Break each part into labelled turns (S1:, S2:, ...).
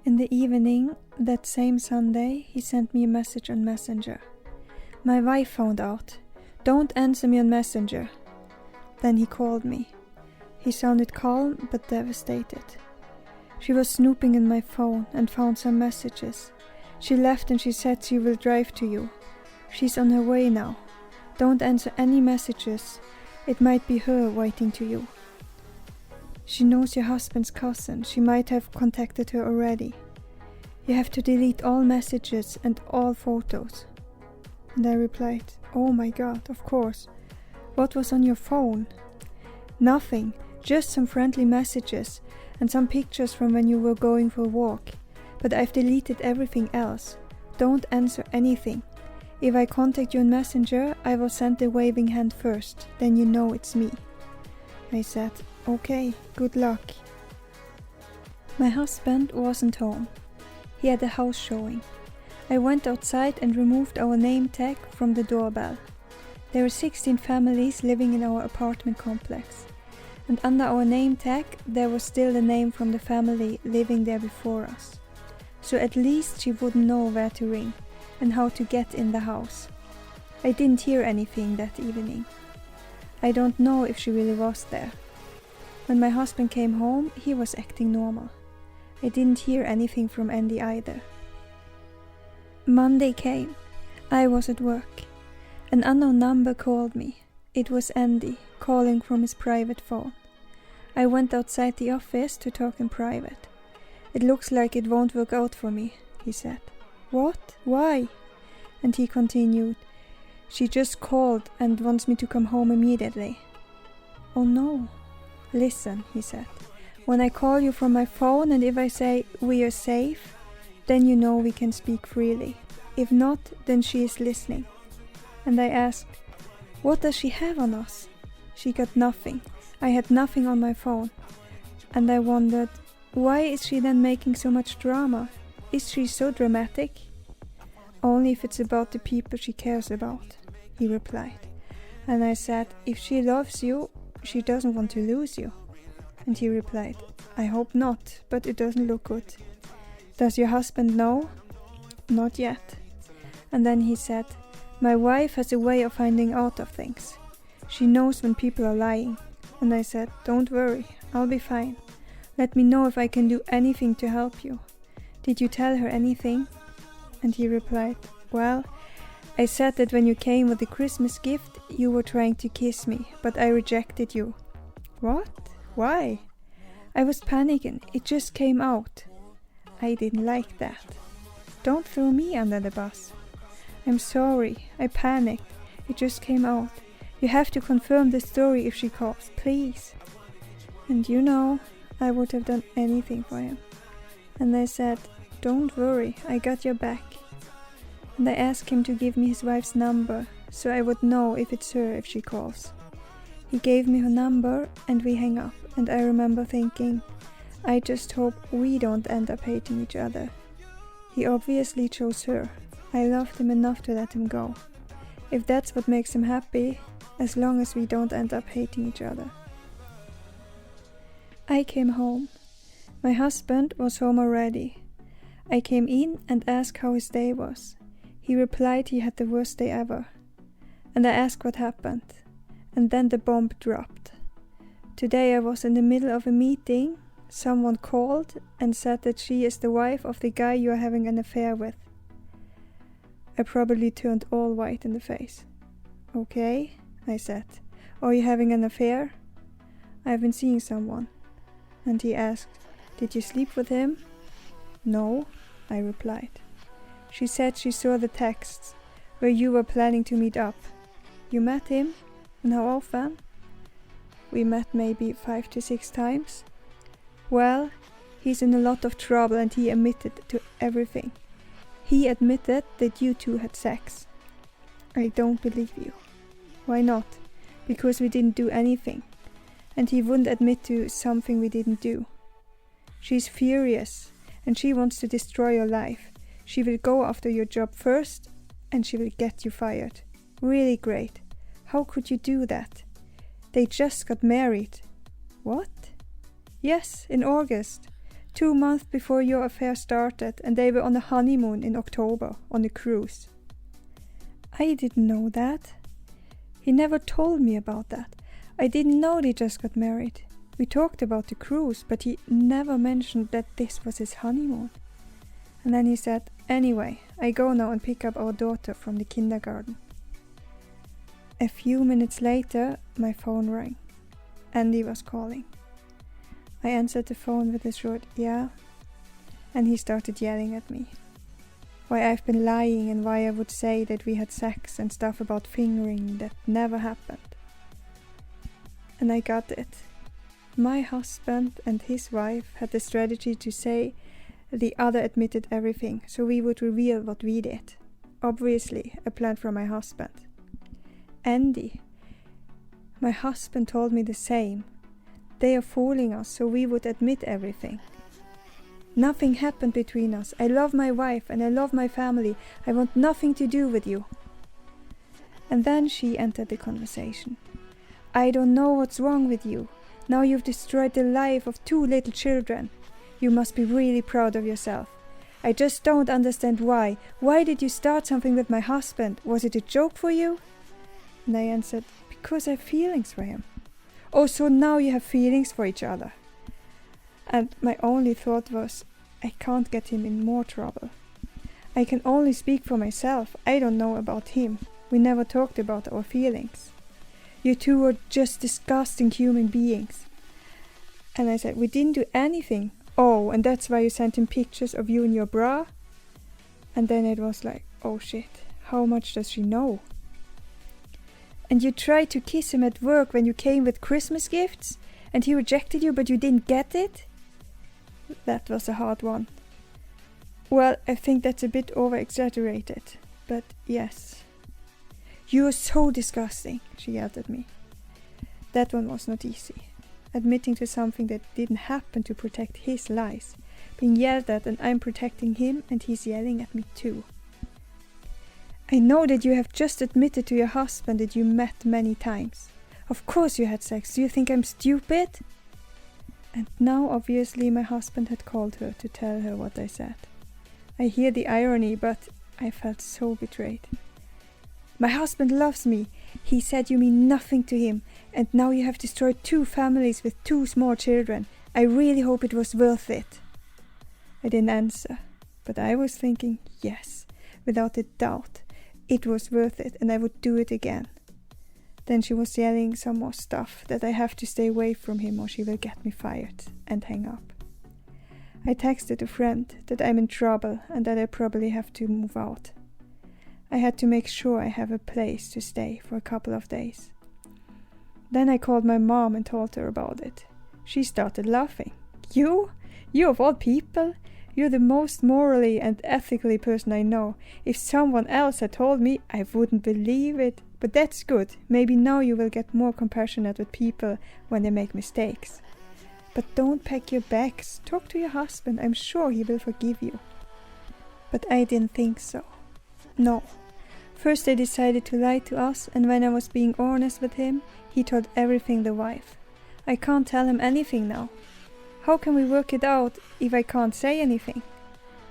S1: In the evening, that same Sunday, he sent me a message on Messenger. My wife found out. Don't answer me on Messenger. Then he called me. He sounded calm but devastated. She was snooping in my phone and found some messages. She left and she said she will drive to you. She's on her way now. Don't answer any messages. It might be her writing to you. She knows your husband's cousin. She might have contacted her already. You have to delete all messages and all photos. And I replied, oh my God, of course. What was on your phone? Nothing, just some friendly messages and some pictures from when you were going for a walk. But I've deleted everything else. Don't answer anything. If I contact you on Messenger, I will send the waving hand first, then you know it's me. I said, okay, good luck. My husband wasn't home. He had a house showing. I went outside and removed our name tag from the doorbell. There were 16 families living in our apartment complex. And under our name tag, there was still the name from the family living there before us. So at least she wouldn't know where to ring and how to get in the house. I didn't hear anything that evening. I don't know if she really was there. When my husband came home, he was acting normal. I didn't hear anything from Andy either. Monday came. I was at work. An unknown number called me. It was Andy, calling from his private phone. I went outside the office to talk in private. It looks like it won't work out for me, he said. What? Why? And he continued, she just called and wants me to come home immediately. Oh no. Listen, he said. When I call you from my phone and if I say we are safe, then you know we can speak freely. If not, then she is listening. And I asked, what does she have on us? She got nothing. I had nothing on my phone. And I wondered, why is she then making so much drama? Is she so dramatic? Only if it's about the people she cares about, he replied. And I said, if she loves you, she doesn't want to lose you. And he replied, I hope not, but it doesn't look good. Does your husband know? Not yet. And then he said, my wife has a way of finding out of things. She knows when people are lying. And I said, don't worry, I'll be fine. Let me know if I can do anything to help you. Did you tell her anything? And he replied, well, I said that when you came with the Christmas gift, you were trying to kiss me, but I rejected you. What? Why? I was panicking. It just came out. I didn't like that. Don't throw me under the bus. I'm sorry. I panicked. It just came out. You have to confirm the story if she calls, please. And you know, I would have done anything for him. And I said, don't worry, I got your back. And I asked him to give me his wife's number, so I would know if it's her if she calls. He gave me her number and we hang up, and I remember thinking, I just hope we don't end up hating each other. He obviously chose her. I loved him enough to let him go. If that's what makes him happy, as long as we don't end up hating each other. I came home. My husband was home already. I came in and asked how his day was. He replied he had the worst day ever. And I asked what happened. And then the bomb dropped. Today I was in the middle of a meeting. Someone called and said that she is the wife of the guy you are having an affair with. I probably turned all white in the face. Okay, I said. Are you having an affair? I've been seeing someone. And he asked, did you sleep with him? No, I replied. She said she saw the texts where you were planning to meet up. You met him? And how often? We met maybe 5 to 6 times. Well, he's in a lot of trouble and he admitted to everything. He admitted that you two had sex. I don't believe you. Why not? Because we didn't do anything. And he wouldn't admit to something we didn't do. She's furious and she wants to destroy your life. She will go after your job first and she will get you fired. Really great. How could you do that? They just got married. What? Yes, in August. 2 months before your affair started, and they were on a honeymoon in October on a cruise. I didn't know that. He never told me about that. I didn't know they just got married. We talked about the cruise, but he never mentioned that this was his honeymoon. And then he said, "Anyway, I go now and pick up our daughter from the kindergarten." A few minutes later, my phone rang. Andy was calling. I answered the phone with a short "yeah", and he started yelling at me. Why I've been lying and why I would say that we had sex and stuff about fingering that never happened. And I got it. My husband and his wife had the strategy to say the other admitted everything, so we would reveal what we did. Obviously, a plan from my husband. Andy, my husband, told me the same. They are fooling us, so we would admit everything. Nothing happened between us. I love my wife and I love my family. I want nothing to do with you. And then she entered the conversation. "I don't know what's wrong with you. Now you've destroyed the life of 2 little children. You must be really proud of yourself. I just don't understand why. Why did you start something with my husband? Was it a joke for you?" And I answered, "Because I have feelings for him." "Oh, so now you have feelings for each other." And my only thought was, I can't get him in more trouble. I can only speak for myself. I don't know about him. We never talked about our feelings. You two are just disgusting human beings. And I said, "We didn't do anything." "Oh, and that's why you sent him pictures of you in your bra?" And then it was like, oh shit, how much does she know? "And you tried to kiss him at work when you came with Christmas gifts, and he rejected you, but you didn't get it?" That was a hard one. "Well, I think that's a bit over-exaggerated, but yes." "You are so disgusting," she yelled at me. That one was not easy. Admitting to something that didn't happen to protect his lies, being yelled at, and I'm protecting him and he's yelling at me too. "I know that you have just admitted to your husband that you met many times. Of course you had sex. Do you think I'm stupid?" And now obviously my husband had called her to tell her what I said. I hear the irony, but I felt so betrayed. "My husband loves me. He said you mean nothing to him, and now you have destroyed 2 families with 2 small children. I really hope it was worth it." I didn't answer, but I was thinking, yes, without a doubt, it was worth it and I would do it again. Then she was yelling some more stuff, that I have to stay away from him or she will get me fired, and hang up. I texted a friend that I'm in trouble and that I probably have to move out. I had to make sure I have a place to stay for a couple of days. Then I called my mom and told her about it. She started laughing. You? You of all people? You're the most morally and ethically person I know. If someone else had told me, I wouldn't believe it. But that's good. Maybe now you will get more compassionate with people when they make mistakes. But don't pack your bags. Talk to your husband. I'm sure he will forgive you. But I didn't think so. No. First they decided to lie to us, and when I was being honest with him, he told everything the wife. I can't tell him anything now. How can we work it out if I can't say anything?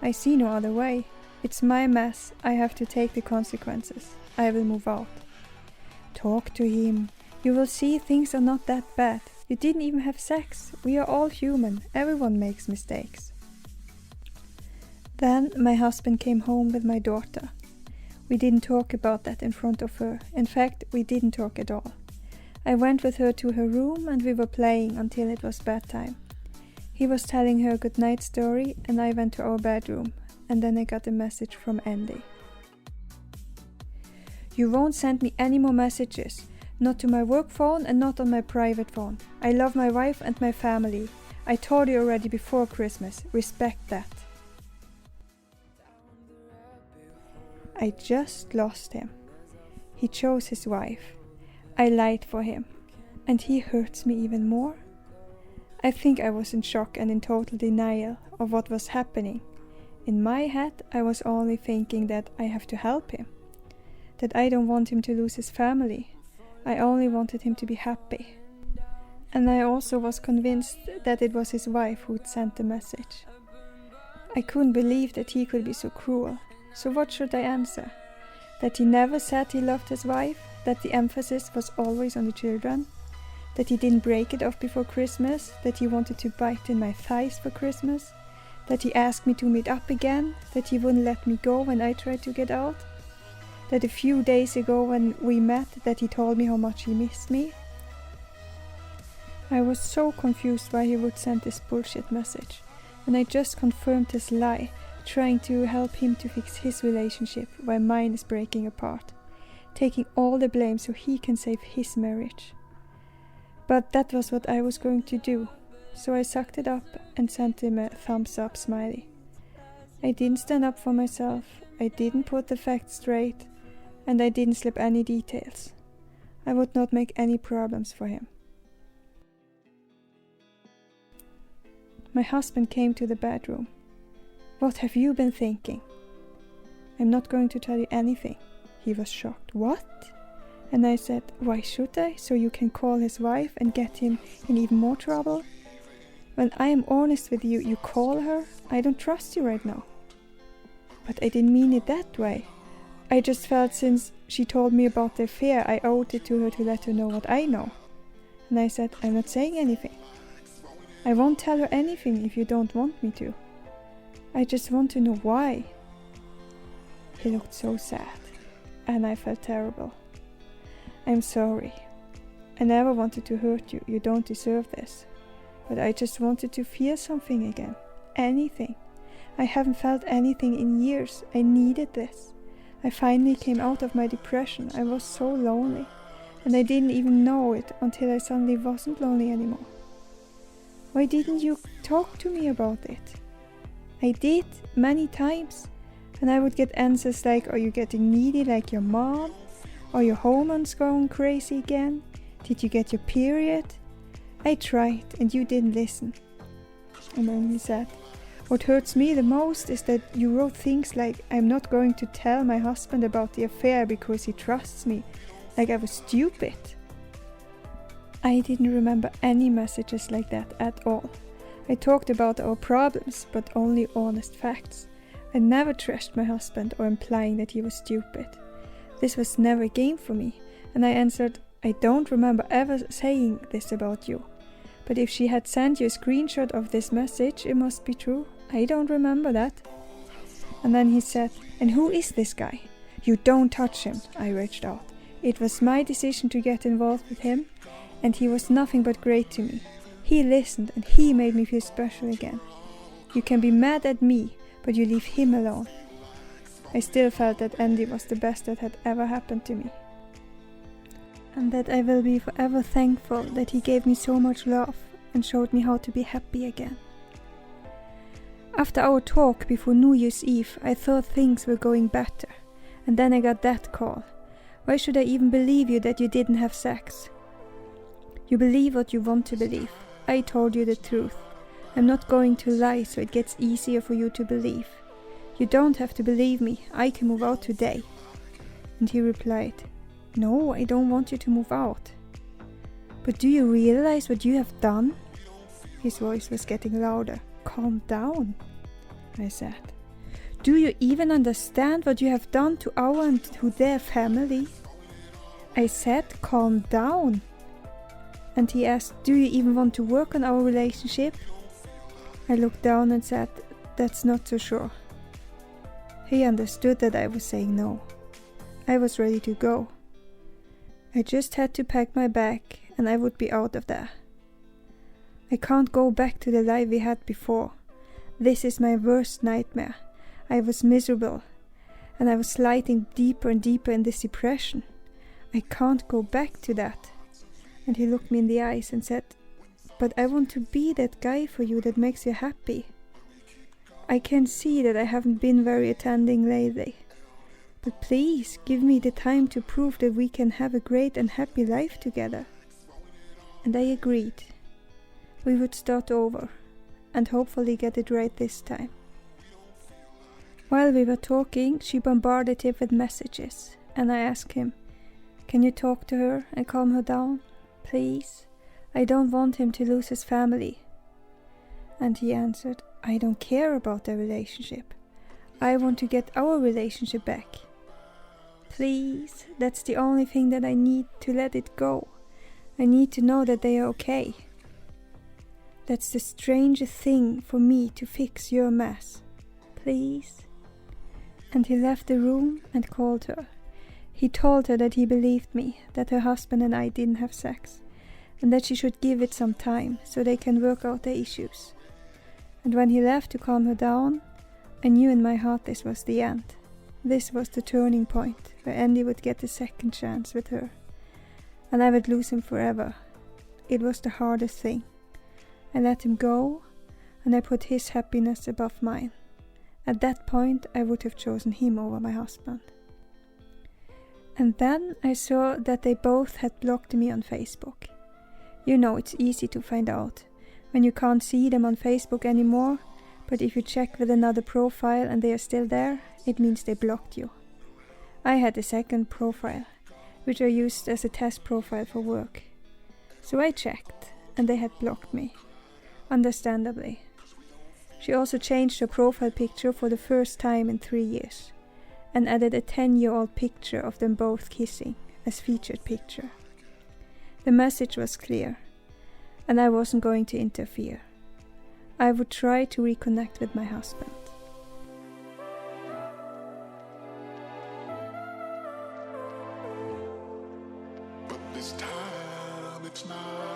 S1: I see no other way. It's my mess. I have to take the consequences. I will move out. Talk to him. You will see things are not that bad. You didn't even have sex. We are all human. Everyone makes mistakes. Then my husband came home with my daughter. We didn't talk about that in front of her. In fact, we didn't talk at all. I went with her to her room and we were playing until it was bedtime. He was telling her a good night story and I went to our bedroom, and then I got a message from Andy. You won't send me any more messages. Not to my work phone and not on my private phone. I love my wife and my family. I told you already before Christmas. Respect that. I just lost him. He chose his wife. I lied for him. And he hurts me even more. I think I was in shock and in total denial of what was happening. In my head, I was only thinking that I have to help him. That I don't want him to lose his family. I only wanted him to be happy. and I also was convinced that it was his wife who'd sent the message. I couldn't believe that he could be so cruel. So what should I answer? That he never said he loved his wife? That the emphasis was always on the children? That he didn't break it off before Christmas? That he wanted to bite in my thighs for Christmas? That he asked me to meet up again? That he wouldn't let me go when I tried to get out? That a few days ago when we met, that he told me how much he missed me? I was so confused why he would send this bullshit message, and I just confirmed his lie, trying to help him to fix his relationship while mine is breaking apart, taking all the blame so he can save his marriage. But that was what I was going to do, so I sucked it up and sent him a thumbs up smiley. I didn't stand up for myself, I didn't put the facts straight, and I didn't slip any details. I would not make any problems for him. My husband came to the bedroom. What have you been thinking? I'm not going to tell you anything. He was shocked. What? And I said, why should I? So you can call his wife and get him in even more trouble? When I am honest with you, you call her? I don't trust you right now. But I didn't mean it that way. I just felt since she told me about the affair, I owed it to her to let her know what I know. And I said, I'm not saying anything. I won't tell her anything if you don't want me to. I just want to know why. He looked so sad, and I felt terrible. I'm sorry. I never wanted to hurt you. You don't deserve this. But I just wanted to feel something again. Anything. I haven't felt anything in years. I needed this. I finally came out of my depression. I was so lonely, and I didn't even know it until I suddenly wasn't lonely anymore. Why didn't you talk to me about it? I did, many times, and I would get answers like, are you getting needy like your mom? Are your hormones going crazy again? Did you get your period? I tried, and you didn't listen. And then he said, what hurts me the most is that you wrote things like, I'm not going to tell my husband about the affair because he trusts me, like I was stupid. I didn't remember any messages like that at all. I talked about our problems, but only honest facts. I never trashed my husband or implying that he was stupid. This was never a game for me, and I answered, I don't remember ever saying this about you. But if she had sent you a screenshot of this message, it must be true. I don't remember that. And then he said, and who is this guy? You don't touch him, I raged out. It was my decision to get involved with him, and he was nothing but great to me. He listened and he made me feel special again. You can be mad at me, but you leave him alone. I still felt that Andy was the best that had ever happened to me. And that I will be forever thankful that he gave me so much love and showed me how to be happy again. After our talk before New Year's Eve, I thought things were going better. And then I got that call. Why should I even believe you that you didn't have sex? You believe what you want to believe. I told you the truth. I'm not going to lie so it gets easier for you to believe. You don't have to believe me. I can move out today. And he replied, no, I don't want you to move out. But do you realize what you have done? His voice was getting louder. Calm down, I said. Do you even understand what you have done to our and to their family? I said, calm down. And he asked, do you even want to work on our relationship? I looked down and said, that's not so sure. He understood that I was saying no. I was ready to go. I just had to pack my bag and I would be out of there. I can't go back to the life we had before. This is my worst nightmare. I was miserable, and I was sliding deeper and deeper in this depression. I can't go back to that. And he looked me in the eyes and said, but I want to be that guy for you that makes you happy. I can see that I haven't been very attending lately. But please, give me the time to prove that we can have a great and happy life together. And I agreed. We would start over, and hopefully get it right this time. While we were talking, she bombarded him with messages, and I asked him, can you talk to her and calm her down? Please? I don't want him to lose his family. And he answered, I don't care about their relationship. I want to get our relationship back. Please, that's the only thing that I need to let it go. I need to know that they are okay. That's the strangest thing for me to fix your mess. Please. And he left the room and called her. He told her that he believed me, that her husband and I didn't have sex, and that she should give it some time so they can work out their issues. And when he left to calm her down, I knew in my heart this was the end. This was the turning point where Andy would get a second chance with her, and I would lose him forever. It was the hardest thing. I let him go, and I put his happiness above mine. At that point, I would have chosen him over my husband. And then I saw that they both had blocked me on Facebook. You know, it's easy to find out when you can't see them on Facebook anymore, but if you check with another profile and they are still there, it means they blocked you. I had a second profile, which I used as a test profile for work. So I checked, and they had blocked me. Understandably. She also changed her profile picture for the first time in 3 years, and added a 10-year-old picture of them both kissing as featured picture. The message was clear, and I wasn't going to interfere. I would try to reconnect with my husband.
S2: But this time it's not.